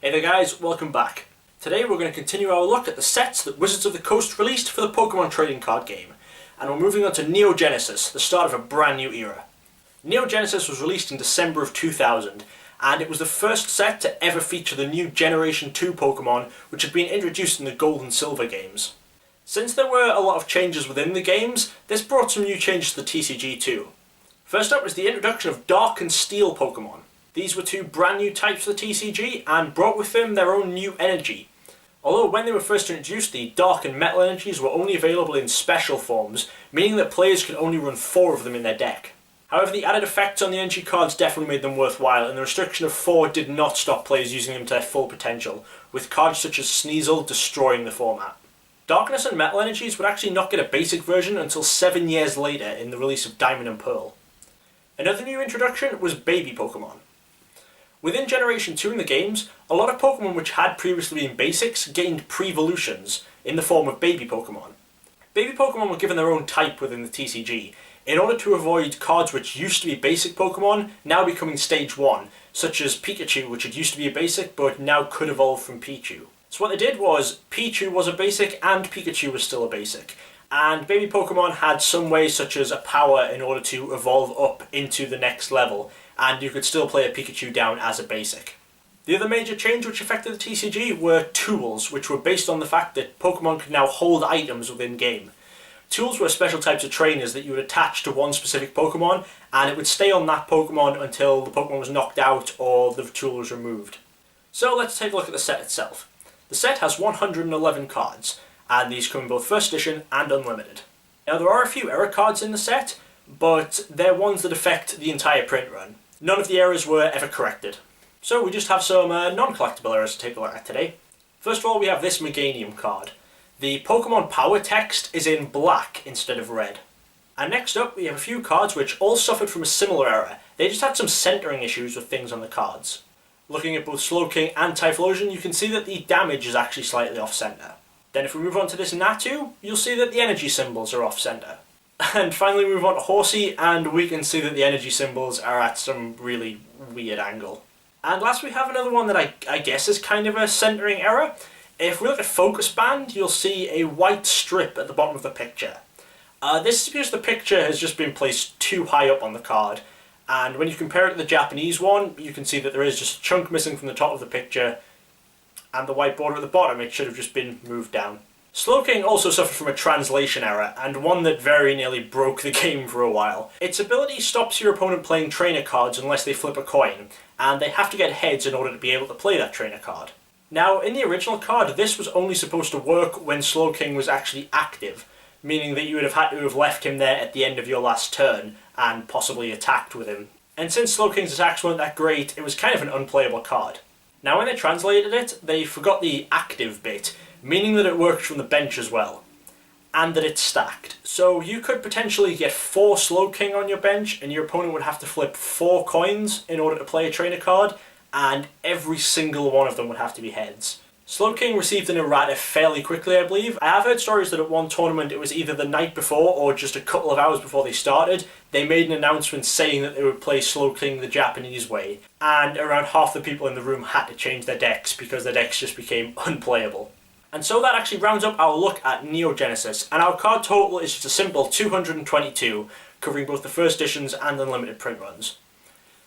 Hey there guys, welcome back. Today we're going to continue our look at the sets that Wizards of the Coast released for the Pokemon trading card game. And we're moving on to Neo Genesis, the start of a brand new era. Neo Genesis was released in December of 2000, and it was the first set to ever feature the new Generation 2 Pokemon, which had been introduced in the Gold and Silver games. Since there were a lot of changes within the games, this brought some new changes to the TCG too. First up was the introduction of Dark and Steel Pokemon. These were two brand new types for the TCG and brought with them their own new energy. Although when they were first introduced, the Dark and Metal energies were only available in special forms, meaning that players could only run 4 of them in their deck. However, the added effects on the energy cards definitely made them worthwhile, and the restriction of 4 did not stop players using them to their full potential, with cards such as Sneasel destroying the format. Darkness and Metal energies would actually not get a basic version until 7 years later in the release of Diamond and Pearl. Another new introduction was Baby Pokemon. Within Generation 2 in the games, a lot of Pokemon which had previously been basics gained pre-evolutions in the form of Baby Pokemon. Baby Pokemon were given their own type within the TCG, in order to avoid cards which used to be basic Pokemon now becoming Stage 1, such as Pikachu, which had used to be a basic but now could evolve from Pichu. So what they did was, Pichu was a basic and Pikachu was still a basic, and Baby Pokemon had some way such as a power in order to evolve up into the next level, and you could still play a Pikachu down as a basic. The other major change which affected the TCG were tools, which were based on the fact that Pokemon could now hold items within game. Tools were special types of trainers that you would attach to one specific Pokemon, and it would stay on that Pokemon until the Pokemon was knocked out or the tool was removed. So let's take a look at the set itself. The set has 111 cards, and these come in both First Edition and Unlimited. Now there are a few error cards in the set, but they're ones that affect the entire print run. None of the errors were ever corrected. So we just have some non-collectible errors to take a look at today. First of all, we have this Meganium card. The Pokemon Power text is in black instead of red. And next up, we have a few cards which all suffered from a similar error. They just had some centering issues with things on the cards. Looking at both Slowking and Typhlosion, you can see that the damage is actually slightly off-center. Then if we move on to this Natu, you'll see that the energy symbols are off-center. And finally we move on to Horsey, and we can see that the energy symbols are at some really weird angle. And last we have another one that I guess is kind of a centering error. If we look at Focus Band, you'll see a white strip at the bottom of the picture. This is because the picture has just been placed too high up on the card, and when you compare it to the Japanese one, you can see that there is just a chunk missing from the top of the picture, and the white border at the bottom, it should have just been moved down. Slowking also suffered from a translation error, and one that very nearly broke the game for a while. Its ability stops your opponent playing trainer cards unless they flip a coin, and they have to get heads in order to be able to play that trainer card. Now, in the original card, this was only supposed to work when Slowking was actually active, meaning that you would have had to have left him there at the end of your last turn, and possibly attacked with him. And since Slowking's attacks weren't that great, it was kind of an unplayable card. Now when they translated it, they forgot the active bit, meaning that it worked from the bench as well, and that it's stacked. So you could potentially get 4 Slowking on your bench, and your opponent would have to flip 4 coins in order to play a trainer card, and every single one of them would have to be heads. Slowking received an errata fairly quickly, I believe. I have heard stories that at one tournament it was either the night before or just a couple of hours before they started, they made an announcement saying that they would play Slowking the Japanese way, and around half the people in the room had to change their decks because their decks just became unplayable. And so that actually rounds up our look at Neo Genesis, and our card total is just a simple 222, covering both the First Editions and Unlimited print runs.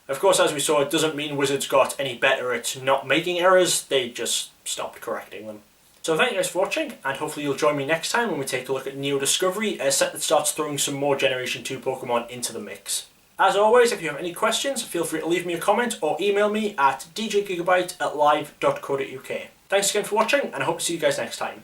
Of course, as we saw, it doesn't mean Wizards got any better at not making errors, they just stopped correcting them. So thank you guys for watching, and hopefully you'll join me next time when we take a look at Neo Discovery, a set that starts throwing some more Generation 2 Pokemon into the mix. As always, if you have any questions, feel free to leave me a comment or email me at djgigabyte@live.co.uk. Thanks again for watching, and I hope to see you guys next time.